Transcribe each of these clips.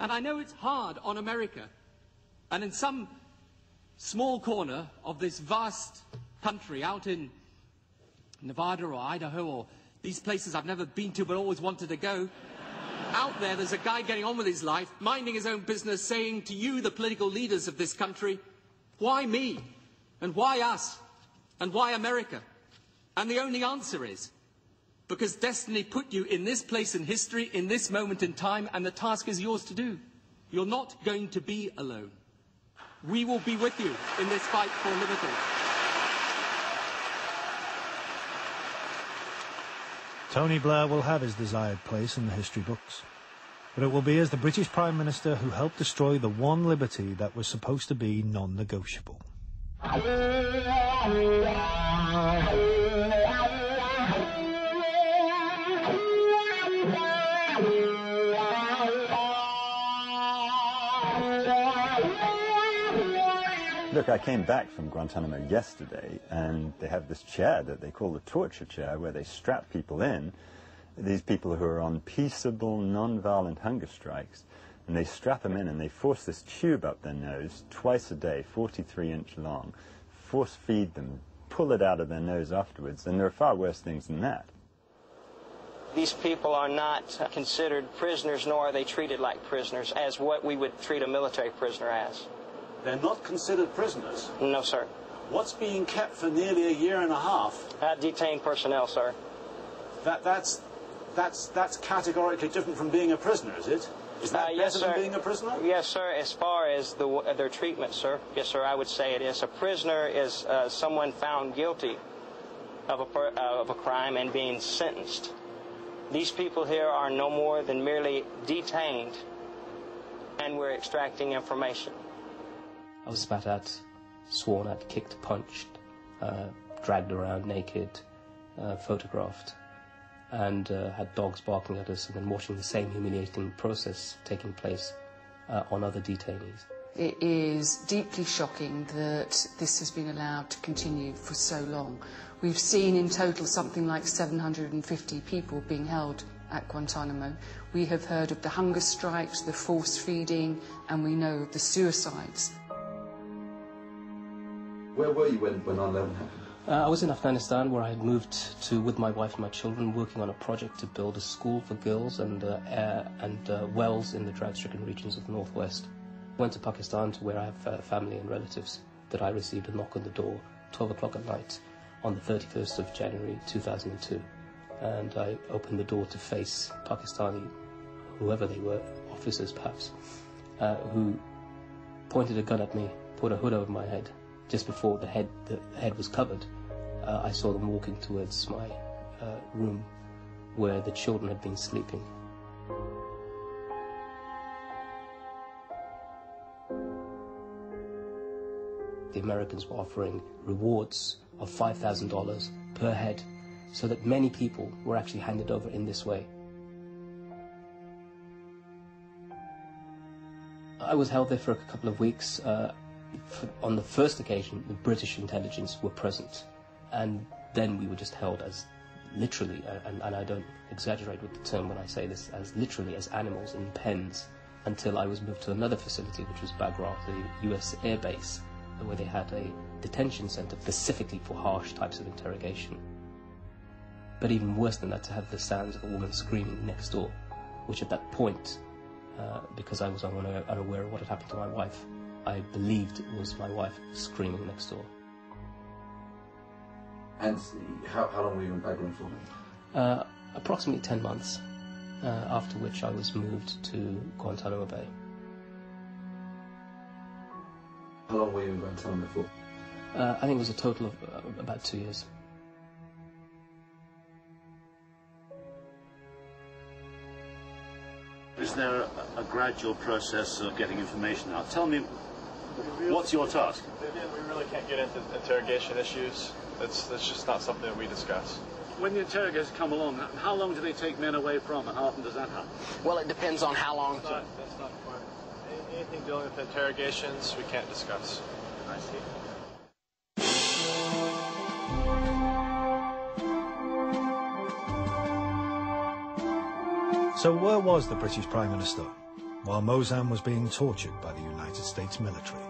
And I know it's hard on America. And in some small corner of this vast country out in Nevada or Idaho or these places I've never been to but always wanted to go, out there's a guy getting on with his life, minding his own business, saying to you, the political leaders of this country, why me? And why us? And why America? And the only answer is, because destiny put you in this place in history, in this moment in time, and the task is yours to do. You're not going to be alone. We will be with you in this fight for liberty. Tony Blair will have his desired place in the history books, but it will be as the British Prime Minister who helped destroy the one liberty that was supposed to be non-negotiable. Look, I came back from Guantanamo yesterday, and they have this chair that they call the torture chair, where they strap people in, these people who are on peaceable, non-violent hunger strikes, and they strap them in and they force this tube up their nose twice a day, 43-inch long, force feed them, pull it out of their nose afterwards, and there are far worse things than that. These people are not considered prisoners, nor are they treated like prisoners, as what we would treat a military prisoner as. They're not considered prisoners? No, sir. What's being kept for nearly a year and a half? Detained personnel, sir. That's categorically different from being a prisoner, is it? Is that yes, better sir. than being a prisoner? Yes, sir. As far as their treatment, sir. Yes, sir, I would say it is. A prisoner is someone found guilty of a crime and being sentenced. These people here are no more than merely detained, and we're extracting information. I was spat at, sworn at, kicked, punched, dragged around naked, photographed, and had dogs barking at us, and then watching the same humiliating process taking place on other detainees. It is deeply shocking that this has been allowed to continue for so long. We've seen in total something like 750 people being held at Guantanamo. We have heard of the hunger strikes, the force feeding, and we know of the suicides. Where were you when 9/11 happened? I was in Afghanistan, where I had moved to with my wife and my children, working on a project to build a school for girls and wells in the drought-stricken regions of the northwest. Went to Pakistan, to where I have family and relatives, that I received a knock on the door, 12 o'clock at night, on the 31st of January 2002. And I opened the door to face Pakistani, whoever they were, officers perhaps, who pointed a gun at me, put a hood over my head. Just before the head was covered, I saw them walking towards my room where the children had been sleeping. The Americans were offering rewards of $5,000 per head, so that many people were actually handed over in this way. I was held there for a couple of weeks. On the first occasion, the British intelligence were present, and then we were just held as literally, and I don't exaggerate with the term when I say this, as literally as animals in pens, until I was moved to another facility, which was Bagram, the US Air Base, where they had a detention center specifically for harsh types of interrogation. But even worse than that, to have the sounds of a woman screaming next door, which at that point, because I was unaware of what had happened to my wife, I believed it was my wife screaming next door. And how long were you in Bagram for? Approximately 10 months, after which I was moved to Guantanamo Bay. How long were you in Guantanamo for? I think it was a total of about 2 years. Is there a gradual process of getting information out? Tell me, what's your task? We really can't get into interrogation issues. That's just not something that we discuss. When the interrogators come along, how long do they take men away from, and how often does that happen? Well, it depends on how long. That's not quite. Anything dealing with interrogations, we can't discuss. I see. So where was the British Prime Minister? while Mozam was being tortured by the United States military.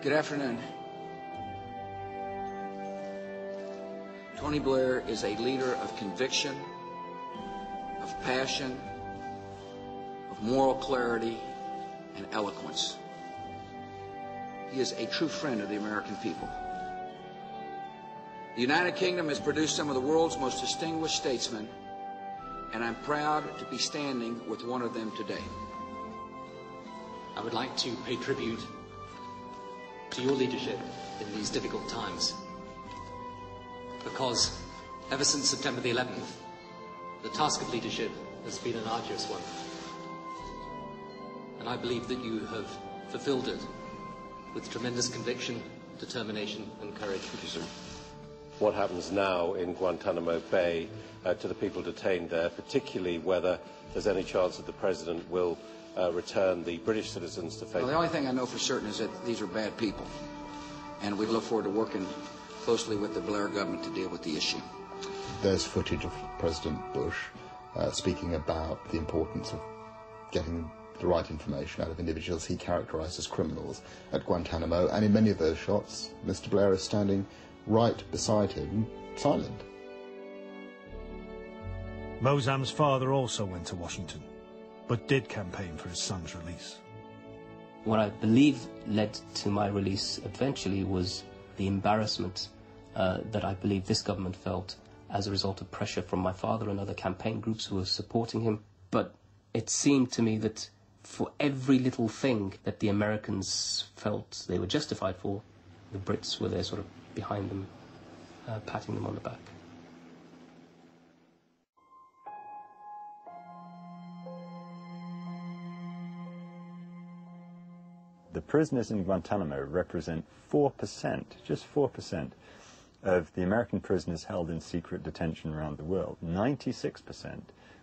Good afternoon. Tony Blair is a leader of conviction, of passion, of moral clarity, and eloquence. He is a true friend of the American people. The United Kingdom has produced some of the world's most distinguished statesmen, and I'm proud to be standing with one of them today. I would like to pay tribute to your leadership in these difficult times, because ever since September the 11th, the task of leadership has been an arduous one. And I believe that you have fulfilled it with tremendous conviction, determination and courage. Thank you, sir. What happens now in Guantanamo Bay to the people detained there, particularly whether there's any chance that the President will return the British citizens to face? Well, the only thing I know for certain is that these are bad people, and we look forward to working closely with the Blair government to deal with the issue. There's footage of President Bush speaking about the importance of getting the right information out of individuals he characterised as criminals at Guantanamo, and in many of those shots, Mr. Blair is standing right beside him, silent. Mozam's father also went to Washington, but did campaign for his son's release. What I believe led to my release eventually was the embarrassment that I believe this government felt as a result of pressure from my father and other campaign groups who were supporting him. But it seemed to me that for every little thing that the Americans felt they were justified for, the Brits were there sort of behind them, patting them on the back. The prisoners in Guantanamo represent 4%, just 4%, of the American prisoners held in secret detention around the world. 96%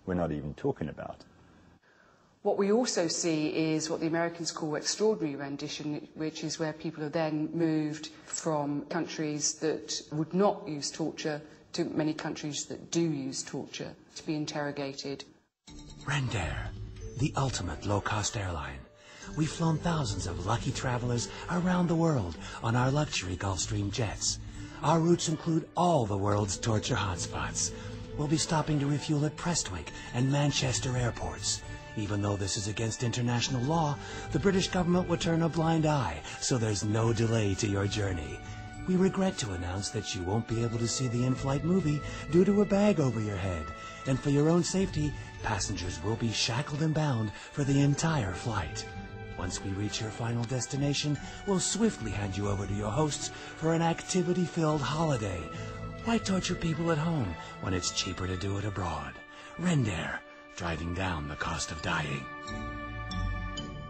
we're not even talking about. What we also see is what the Americans call extraordinary rendition, which is where people are then moved from countries that would not use torture to many countries that do use torture to be interrogated. Rendair, the ultimate low-cost airline. We've flown thousands of lucky travelers around the world on our luxury Gulfstream jets. Our routes include all the world's torture hotspots. We'll be stopping to refuel at Prestwick and Manchester airports. Even though this is against international law, the British government would turn a blind eye, so there's no delay to your journey. We regret to announce that you won't be able to see the in-flight movie due to a bag over your head. And for your own safety, passengers will be shackled and bound for the entire flight. Once we reach your final destination, we'll swiftly hand you over to your hosts for an activity-filled holiday. Why torture people at home when it's cheaper to do it abroad? Rendair, driving down the cost of dying.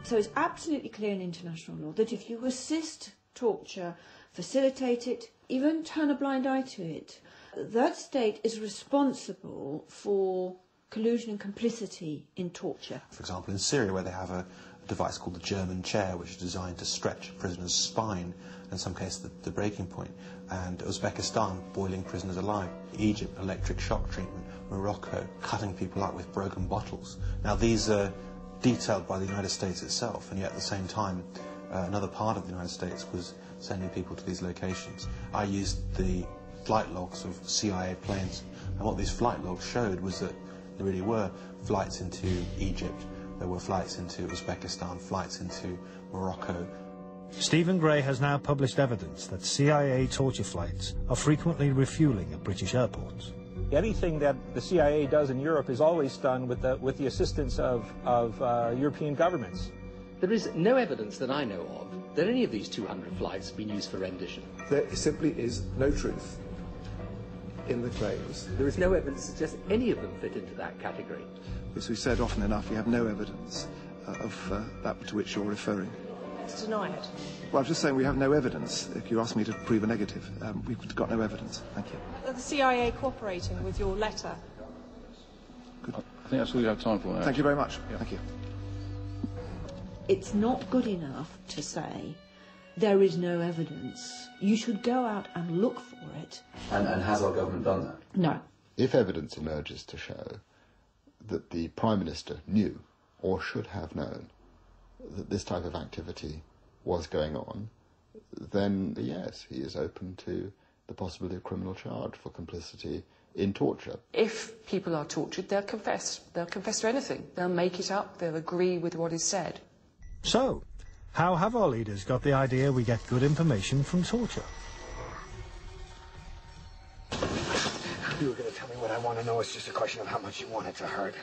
So it's absolutely clear in international law that if you assist torture, facilitate it, even turn a blind eye to it, that state is responsible for collusion and complicity in torture. For example, in Syria, where they have a device called the German chair, which is designed to stretch a prisoner's spine, in some cases the breaking point, and Uzbekistan, boiling prisoners alive, Egypt, electric shock treatment, Morocco, cutting people up with broken bottles. Now these are detailed by the United States itself, and yet at the same time another part of the United States was sending people to these locations. I used the flight logs of CIA planes, and what these flight logs showed was that there really were flights into Egypt, there were flights into Uzbekistan, flights into Morocco. Stephen Gray has now published evidence that CIA torture flights are frequently refuelling at British airports. Anything that the CIA does in Europe is always done with the assistance of European governments. There is no evidence that I know of that any of these 200 flights have been used for rendition. There simply is no truth in the claims. There is no evidence to suggest any of them fit into that category. As we've said often enough, we have no evidence of that to which you're referring. To deny it. Well, I'm just saying we have no evidence. If you ask me to prove a negative, we've got no evidence. Thank you. Are the CIA cooperating with your letter? Good. I think that's all you have time for now. Thank you very much. Yeah. Thank you. It's not good enough to say there is no evidence. You should go out and look for it. And has our government done that? No. If evidence emerges to show that the Prime Minister knew, or should have known, that this type of activity was going on, then yes, he is open to the possibility of criminal charge for complicity in torture. If people are tortured, they'll confess. They'll confess to anything. They'll make it up. They'll agree with what is said. So, how have our leaders got the idea we get good information from torture? You were going to tell me what I want to know. It's just a question of how much you want it to hurt.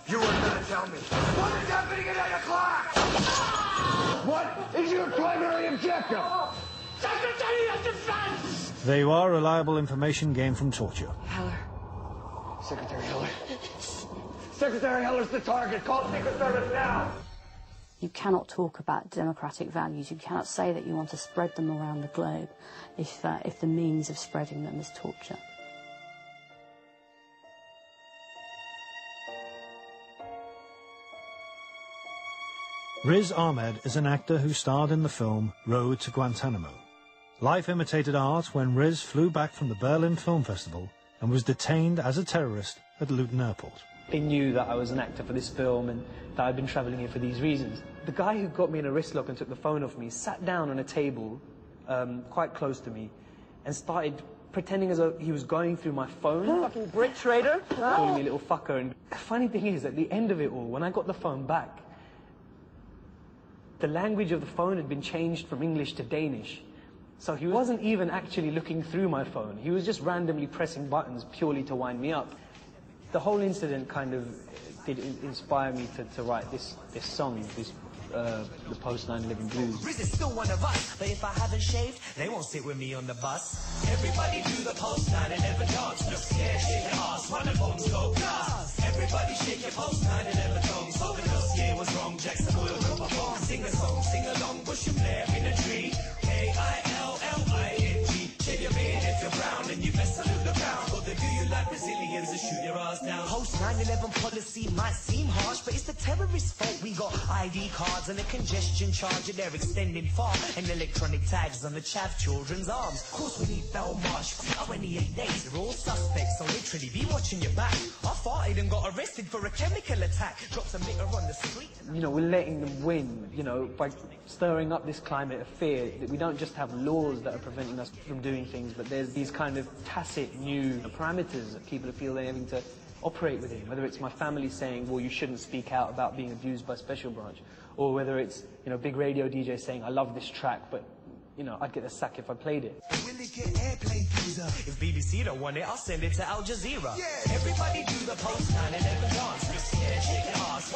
You weren't going to tell me. What is happening at 8 o'clock? What is your primary objective? Secretary of Defense! They are reliable information gained from torture. Heller. Secretary Heller. Secretary Heller's the target. Call Secret Service now. You cannot talk about democratic values. You cannot say that you want to spread them around the globe if the means of spreading them is torture. Riz Ahmed is an actor who starred in the film Road to Guantanamo. Life imitated art when Riz flew back from the Berlin Film Festival and was detained as a terrorist at Luton Airport. They knew that I was an actor for this film and that I'd been travelling here for these reasons. The guy who got me in a wrist lock and took the phone off me sat down on a table quite close to me and started pretending as though he was going through my phone. Fucking brick trader! Calling me a little fucker. And the funny thing is, at the end of it all, when I got the phone back, the language of the phone had been changed from English to Danish. So he wasn't even actually looking through my phone. He was just randomly pressing buttons purely to wind me up. The whole incident kind of did inspire me to write this song, the post 9/11 blues. Riz is still one of us, but if I haven't shaved, they won't sit with me on the bus. Everybody do the post 9/11 dance. Look scared, shake your ass, when the bombs go blast. Everybody shake your post 9/11 songs. So the dossier was wrong, Jackson will go perform. Sing a song, sing along, Bush and Blair in a tree. K-I-L-L-I-N-G. Shave your beard if you're brown, and you best salute the ground. Or they do you like Brazilians and shoot your ass down. Post 9/11 policy might seem harsh, but it's the terrorists' fault. We got ID cards and a congestion charge, and they're extending far. And electronic tags on the chav children's arms. Of course we need Belmarsh. 28 days, they're all suspects, so literally be watching your back. I farted and got arrested for a chemical attack. Dropped a litter on the street. You know, we're letting them win, you know, by stirring up this climate of fear. That we don't just have laws that are preventing us from doing things, but there's these kind of tacit new parameters that people feel they're having to operate within. Whether it's my family saying, well, you shouldn't speak out about being abused by Special Branch, or whether it's, you know, big radio DJ saying, I love this track, but, you know, I'd get a sack if I played it. If BBC don't want it, I'll send it to Al Jazeera. Yeah. Everybody do the post 9/11 dance. Just scared, shake your ass.